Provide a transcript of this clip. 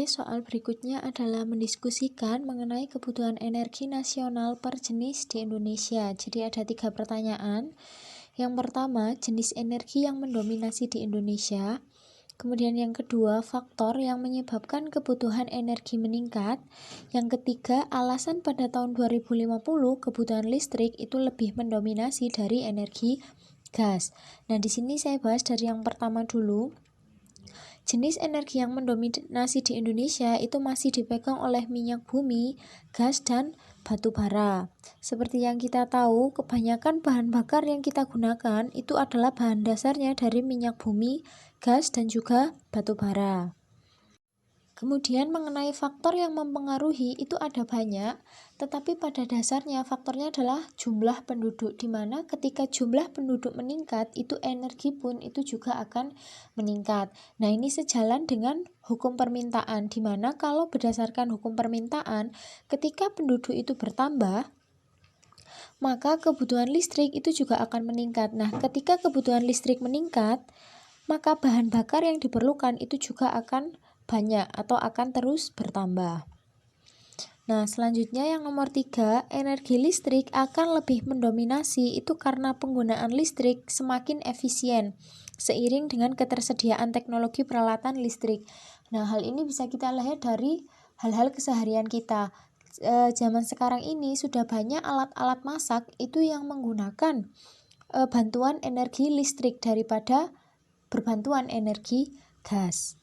Oke, soal berikutnya adalah mendiskusikan mengenai kebutuhan energi nasional per jenis di Indonesia. Jadi ada 3 pertanyaan. Yang pertama, jenis energi yang mendominasi di Indonesia. Kemudian yang kedua, faktor yang menyebabkan kebutuhan energi meningkat. Yang ketiga, alasan pada tahun 2050 kebutuhan listrik itu lebih mendominasi dari energi gas. Nah, di sini saya bahas dari yang pertama dulu. Jenis energi yang mendominasi di Indonesia itu masih dipegang oleh minyak bumi, gas, dan batu bara. Seperti yang kita tahu, kebanyakan bahan bakar yang kita gunakan itu adalah bahan dasarnya dari minyak bumi, gas, dan juga batu bara. Kemudian mengenai faktor yang mempengaruhi itu ada banyak, tetapi pada dasarnya faktornya adalah jumlah penduduk, di mana ketika jumlah penduduk meningkat, itu energi pun itu juga akan meningkat. Nah, ini sejalan dengan hukum permintaan, di mana kalau berdasarkan hukum permintaan, ketika penduduk itu bertambah, maka kebutuhan listrik itu juga akan meningkat. Nah, ketika kebutuhan listrik meningkat, maka bahan bakar yang diperlukan itu juga akan banyak atau akan terus bertambah. Nah, selanjutnya yang nomor 3, energi listrik akan lebih mendominasi itu karena penggunaan listrik semakin efisien seiring dengan ketersediaan teknologi peralatan listrik. Nah, hal ini bisa kita lihat dari hal-hal keseharian kita. Zaman sekarang ini sudah banyak alat-alat masak itu yang menggunakan bantuan energi listrik daripada berbantuan energi gas.